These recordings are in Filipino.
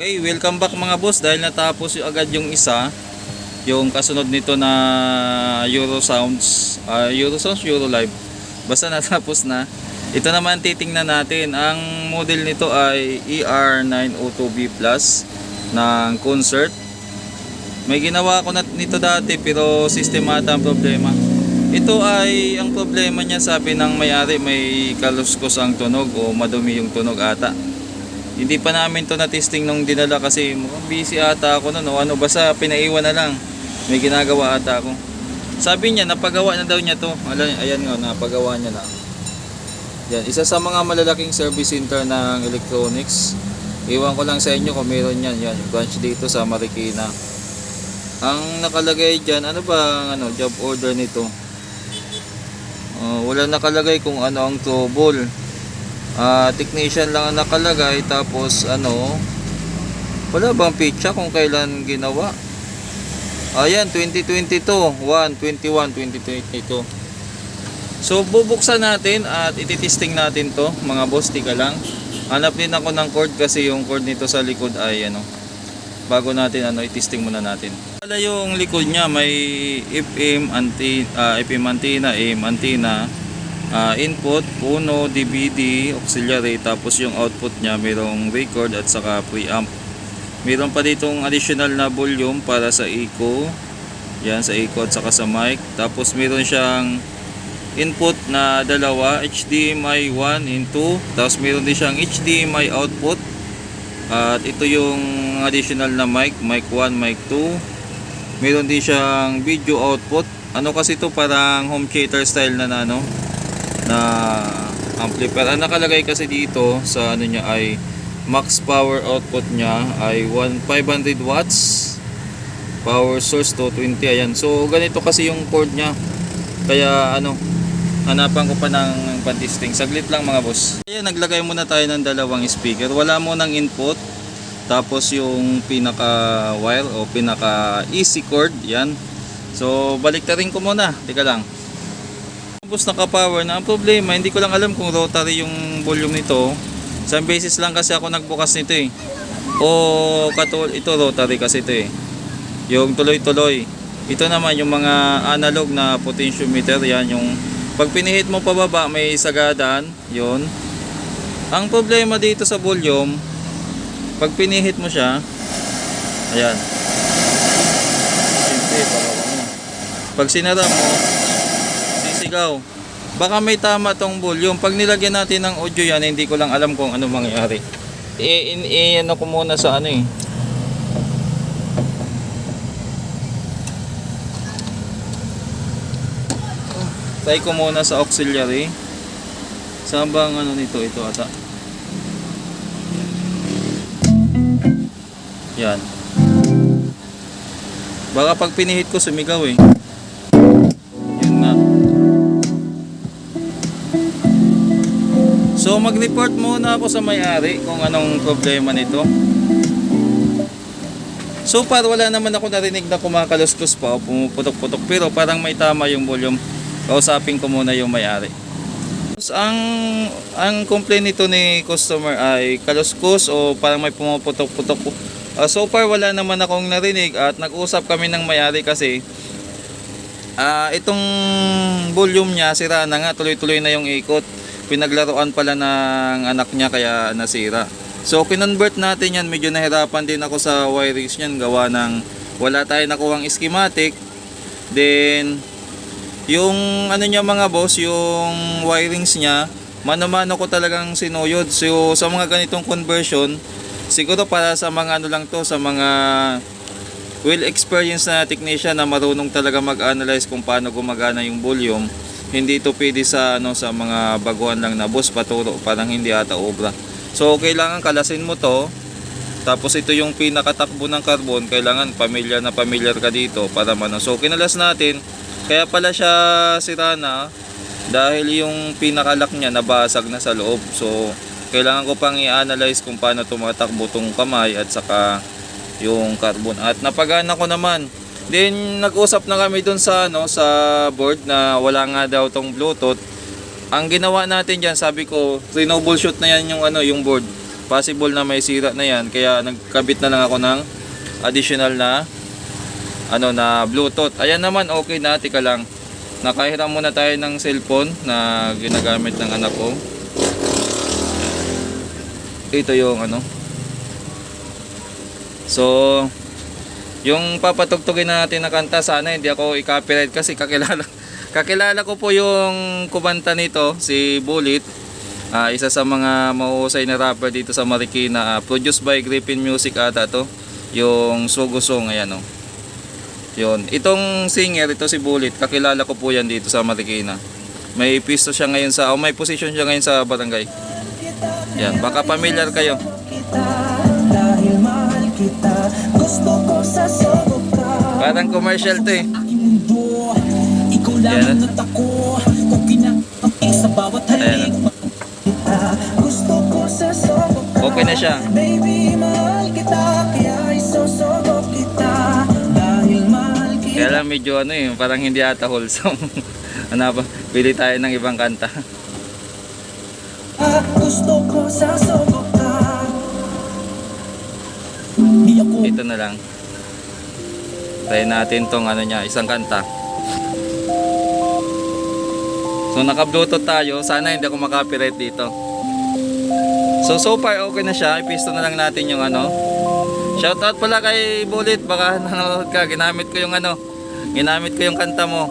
Okay, welcome back mga boss. Dahil natapos agad yung isa, yung kasunod nito na Eurosounds, Eurolive. Basta natapos na. Ito naman titingnan natin. Ang model nito ay ER902B Plus ng Concert. May ginawa ko na nito dati pero system ata ang problema. Ito ay ang problema niya, sabi ng may-ari, may kaluskos ang tunog o madumi yung tunog ata. Hindi pa namin to na-testing nung dinala kasi mukhang busy ata ako noon o ano, basta pinaiwan na lang. May ginagawa ata ako. Sabi niya napagawa na daw niya to. Ayan nga, napagawa niya na. Yan, isa sa mga malalaking service center ng electronics. Iwan ko lang sa inyo kung meron yan. Yan, yung branch dito sa Marikina. Ang nakalagay dyan, ano ba ang job order nito? Wala nakalagay kung ano ang trouble. Technician lang ang nakalagay, tapos wala bang picture kung kailan ginawa. Ayan, 2022 2022. So bubuksan natin at ititesting natin to mga boss. Tika lang, hanap din ako ng cord kasi yung cord nito sa likod ay bago natin itesting muna natin. Wala yung likod niya, may FM antenna, AM antenna, input, puno, DVD, auxiliary, tapos yung output niya mayroong record at saka preamp. Mayroon pa ditong additional na volume para sa echo. Yan, sa echo at saka sa mic. Tapos mayroon siyang input na dalawa, HDMI 1 and 2. Tapos mayroon din siyang HDMI output. At ito yung additional na mic 1, mic 2. Mayroon din siyang video output. Ano kasi ito, parang home theater style na na amplifier. Ang nakalagay kasi dito sa niya ay max power output niya ay 500 watts, power source 220. Ayan, so ganito kasi yung cord niya, kaya hanapan ko pa ng pan-testing. Saglit lang mga boss. Ayan, naglagay muna tayo ng dalawang speaker. Wala mo ng input, tapos yung pinaka wire o pinaka easy cord. Yan, so baliktarin ko muna. Teka lang. Tapos naka-power na. Ang problema, hindi ko lang alam kung rotary yung volume nito. Isang beses lang kasi ako nagbukas nito o ito rotary kasi ito yung tuloy-tuloy. Ito naman yung mga analog na potentiometer. Yan, yung pag pinihit mo pababa may sagadan. Yun. Ang problema dito sa volume, pag pinihit mo siya, ayan, simple, pababa mo. Pag sinara mo, sisigaw. Baka may tama tong volume. Pag nilagyan natin ng audio yan, hindi ko lang alam kung ano mangyayari. Ano ko muna sa try ko muna sa auxiliary. Saan ba ang nito? Ito ata. Yan. Baka pag pinihit ko sumigaw Yun nga. So mag-report muna ako sa may-ari kung anong problema nito. So far wala naman ako narinig na kumakaluskos pa o pumuputok-putok, pero parang may tama yung volume. Kausapin ko muna yung may-ari. Ang complaint nito ni customer ay kaluskos o parang may pumuputok-putok. So far wala naman akong narinig at nag-usap kami ng may-ari kasi itong volume niya sira na nga, tuloy-tuloy na yung ikot. Pinaglaruan pala ng anak niya kaya nasira. So kinonvert natin yan. Medyo nahirapan din ako sa wirings niyan, gawa ng wala tayo nakuhang schematic. Then yung niya mga boss, yung wirings niya, mano-mano ko talagang sinuyod. So sa mga ganitong conversion, siguro para sa mga lang to, sa mga well experienced na technician na marunong talaga mag-analyze kung paano gumagana yung volume. Hindi to pwede sa sa mga baguhan lang na boss, paturo, parang hindi ata obra. So kailangan kalasin mo to. Tapos ito yung pinakatakbo ng carbon, kailangan familiar ka dito para So kinalas natin, kaya pala siya sira na dahil yung pinakalock niya nabasag na sa loob. So kailangan ko pang i-analyze kung paano tumatakbo tong kamay at saka yung carbon. At napagana ko naman. Then nag-usap na kami dun sa sa board na wala nga daw tong Bluetooth. Ang ginawa natin diyan, sabi ko, troubleshoot na yan yung yung board. possible na may sira na yan, kaya nagkabit na lang ako ng additional na na Bluetooth. Ayan naman, okay na. Tika lang, nakahiram muna tayo ng cellphone na ginagamit ng anak ko. Ito yung so yung papatugtugin natin na kanta, sana hindi ako i-copyright kasi kakilala ko po yung kumanta nito, si Bullet. Isa sa mga mahuhusay na rapper dito sa Marikina. Produced by Griffin Music ata to, yung Sugo Song. Ayan o. Yun. Itong singer, ito si Bullet, kakilala ko po yan dito sa Marikina. May pisto siya ngayon may position siya ngayon sa barangay. Yan, baka familiar kayo. Parang commercial to eh. Yan. Ayan. Okay na siya. Kaya lang medyo parang hindi ata wholesome. Pili tayo ng ibang kanta. Ito na lang. Try natin tong isang kanta. So naka-Bluetooth tayo, sana hindi ako makapiright dito. So far okay na siya. Ipisto na lang natin yung Shoutout pala kay Bullet, baka nanonood ka. Ginamit ko yung kanta mo.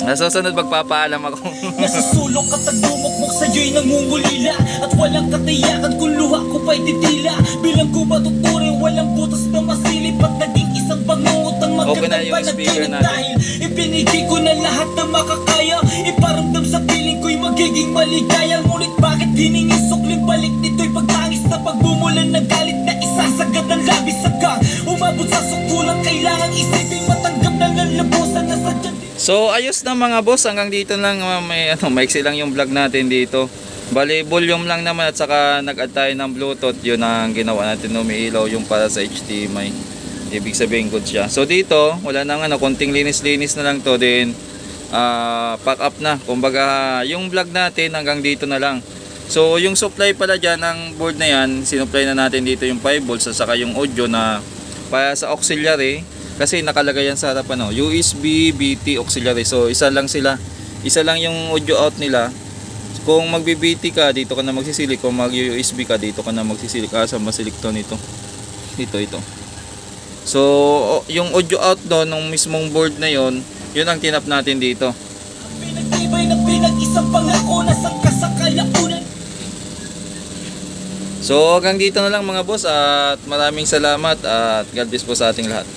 Nasusunod magpapaalam ako. Nasa sulok at nagmumukmuk sa'yo'y nangungulila, at walang katiyakan kung luha ko pa'y titila. Bilang ko matuturing walang butas na masilip, at naging isang bangungot ang magkatambay na kayo. Dahil ipinigay ko na lahat na makakaya, iparamdam sa piling ko'y magiging maligaya. Ngunit bakit hiningi sukling balik nito'y pagtangis na pagbumulan na galit na isasagad ang labis sagang umabot sa sukulang kailangang isipin matanggap na lalabusan na sa dyan. So ayos na mga boss, hanggang dito lang. Maiksi lang yung vlog natin dito. Bali volume lang naman, at saka nag-add tayo ng Bluetooth. Yun ang ginawa natin, umiilaw yung para sa HDMI. Ibig sabihin good siya. So dito wala nang konting linis-linis na lang to, din pack up na. Kumbaga yung vlog natin hanggang dito na lang. So yung supply pala dyan ng board na yan, sinupply na natin dito yung 5 volts at saka yung audio na para sa auxiliary. Kasi nakalagay yan sa harapan USB, BT, auxiliary. So isa lang yung audio out nila. Kung magbi-BT ka, dito ka na magsisilik. Kung mag-USB ka, dito ka na magsisilik. Sa masilikto nito. Ito. So yung audio out doon ng mismong board na yon, yun ang tinap natin dito. Pinagtibay na pinag-isang pangako na sangkasakalaunan. So hanggang dito na lang mga boss, at maraming salamat, at God bless po sa ating lahat.